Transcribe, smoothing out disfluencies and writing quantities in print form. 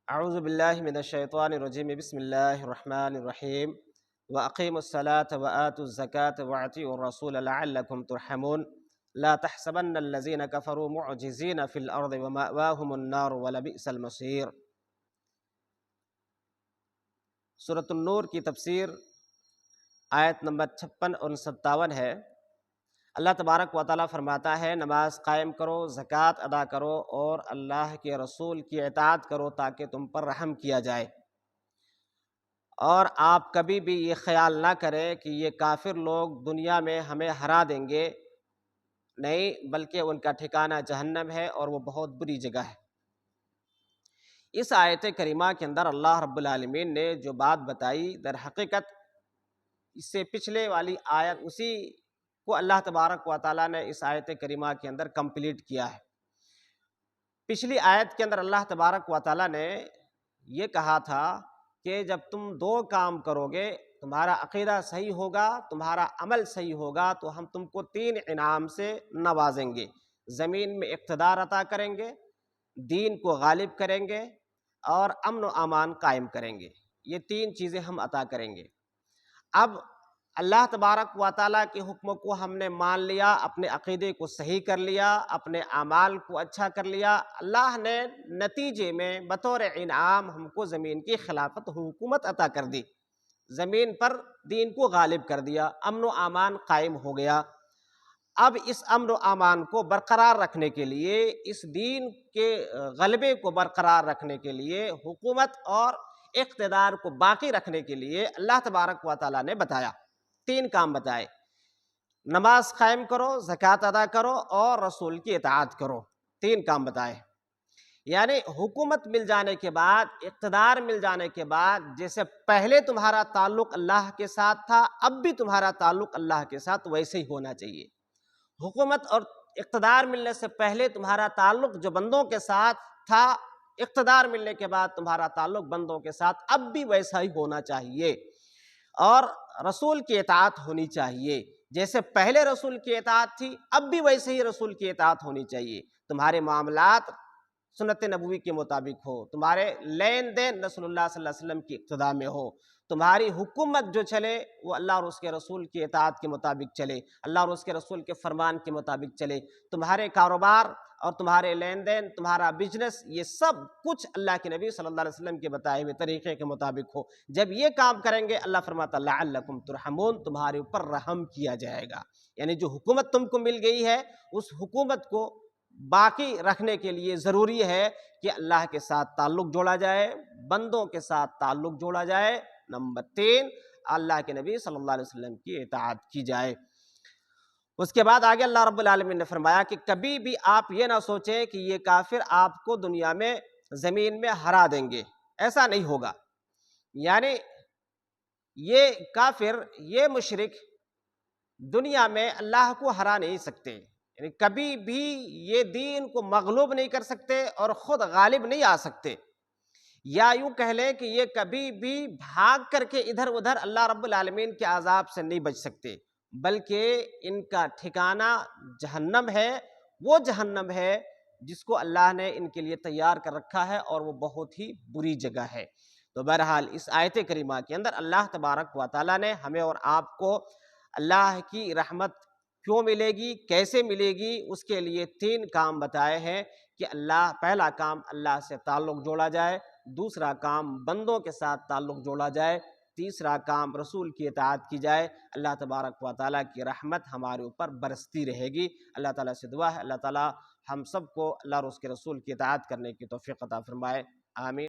اعوذ باللہ من الشیطان الرجیم بسم اللہ الرحمن الرحیم واقیموا الصلاة وآتوا الزکاة واطیعوا الرسول لعلکم ترحمون لا تحسبن الذین کفروا معجزین فی الارض ومأواہم النار ولبئس المصیر۔ سورۃ النور کی تفسیر آیت نمبر 56 اور 57 ہے۔ اللہ تبارک و تعالیٰ فرماتا ہے نماز قائم کرو، زکوٰۃ ادا کرو اور اللہ کے رسول کی اطاعت کرو تاکہ تم پر رحم کیا جائے، اور آپ کبھی بھی یہ خیال نہ کریں کہ یہ کافر لوگ دنیا میں ہمیں ہرا دیں گے، نہیں، بلکہ ان کا ٹھکانہ جہنم ہے اور وہ بہت بری جگہ ہے۔ اس آیت کریمہ کے اندر اللہ رب العالمین نے جو بات بتائی، در حقیقت اس سے پچھلے والی آیت اسی کو اللہ تبارک و تعالیٰ نے اس آیت کریمہ کے اندر کمپلیٹ کیا ہے۔ پچھلی آیت کے اندر اللہ تبارک و تعالیٰ نے یہ کہا تھا کہ جب تم دو کام کرو گے، تمہارا عقیدہ صحیح ہوگا، تمہارا عمل صحیح ہوگا، تو ہم تم کو 3 انعام سے نوازیں گے۔ زمین میں اقتدار عطا کریں گے، دین کو غالب کریں گے، اور امن و امان قائم کریں گے۔ یہ 3 چیزیں ہم عطا کریں گے۔ اب اللہ تبارک و تعالیٰ کے حکم کو ہم نے مان لیا، اپنے عقیدے کو صحیح کر لیا، اپنے اعمال کو اچھا کر لیا، اللہ نے نتیجے میں بطور انعام ہم کو زمین کی خلافت حکومت عطا کر دی، زمین پر دین کو غالب کر دیا، امن و امان قائم ہو گیا۔ اب اس امن و امان کو برقرار رکھنے کے لیے، اس دین کے غلبے کو برقرار رکھنے کے لیے، حکومت اور اقتدار کو باقی رکھنے کے لیے اللہ تبارک و تعالیٰ نے بتایا، 3 کام بتائے۔ نماز قائم کرو، زکوٰۃ ادا کرو اور رسول کی اطاعت کرو، 3 کام بتائے۔ یعنی حکومت مل جانے کے بعد، اقتدار مل جانے کے بعد، جیسے پہلے تمہارا تعلق اللہ کے ساتھ تھا، اب بھی تمہارا تعلق اللہ کے ساتھ ویسے ہی ہونا چاہیے۔ حکومت اور اقتدار ملنے سے پہلے تمہارا تعلق جو بندوں کے ساتھ تھا، اقتدار ملنے کے بعد تمہارا تعلق بندوں کے ساتھ اب بھی ویسا ہی ہونا چاہیے، اور رسول کی اطاعت ہونی چاہیے۔ جیسے پہلے رسول کی اطاعت تھی، اب بھی ویسے ہی رسول کی اطاعت ہونی چاہیے۔ تمہارے معاملات سنت نبوی کے مطابق ہو، تمہارے لین دین رسول اللہ صلی اللہ علیہ وسلم کی اقتداء میں ہو، تمہاری حکومت جو چلے وہ اللہ اور اس کے رسول کی اطاعت کے مطابق چلے، اللہ اور اس کے رسول کے فرمان کے مطابق چلے۔ تمہارے کاروبار اور تمہارے لین دین، تمہارا بزنس، یہ سب کچھ اللہ کے نبی صلی اللہ علیہ وسلم کے بتائے ہوئے طریقے کے مطابق ہو۔ جب یہ کام کریں گے، اللہ فرماتا لعلکم ترحمون، تمہارے اوپر رحم کیا جائے گا۔ یعنی جو حکومت تم کو مل گئی ہے، اس حکومت کو باقی رکھنے کے لیے ضروری ہے کہ اللہ کے ساتھ تعلق جوڑا جائے، بندوں کے ساتھ تعلق جوڑا جائے۔ نمبر 3، اللہ کے نبی صلی اللہ علیہ وسلم کی اطاعت کی جائے۔ اس کے بعد آگے اللہ رب العالمین نے فرمایا کہ کبھی بھی آپ یہ نہ سوچیں کہ یہ کافر آپ کو دنیا میں، زمین میں ہرا دیں گے، ایسا نہیں ہوگا۔ یعنی یہ کافر، یہ مشرک دنیا میں اللہ کو ہرا نہیں سکتے، یعنی کبھی بھی یہ دین کو مغلوب نہیں کر سکتے اور خود غالب نہیں آ سکتے، یا یوں کہہ لیں کہ یہ کبھی بھی بھاگ کر کے ادھر ادھر اللہ رب العالمین کے عذاب سے نہیں بچ سکتے، بلکہ ان کا ٹھکانہ جہنم ہے، وہ جہنم ہے جس کو اللہ نے ان کے لیے تیار کر رکھا ہے، اور وہ بہت ہی بری جگہ ہے۔ تو بہرحال اس آیت کریمہ کے اندر اللہ تبارک و تعالیٰ نے ہمیں اور آپ کو اللہ کی رحمت کیوں ملے گی، کیسے ملے گی، اس کے لیے 3 کام بتائے ہیں کہ پہلا کام اللہ سے تعلق جوڑا جائے، دوسرا کام بندوں کے ساتھ تعلق جوڑا جائے، تیسرا کام رسول کی اطاعت کی جائے۔ اللہ تبارک و تعالیٰ کی رحمت ہمارے اوپر برستی رہے گی۔ اللہ تعالیٰ سے دعا ہے اللہ تعالیٰ ہم سب کو اللہ اور اس کے رسول کی اطاعت کرنے کی توفیق عطا فرمائے، آمین۔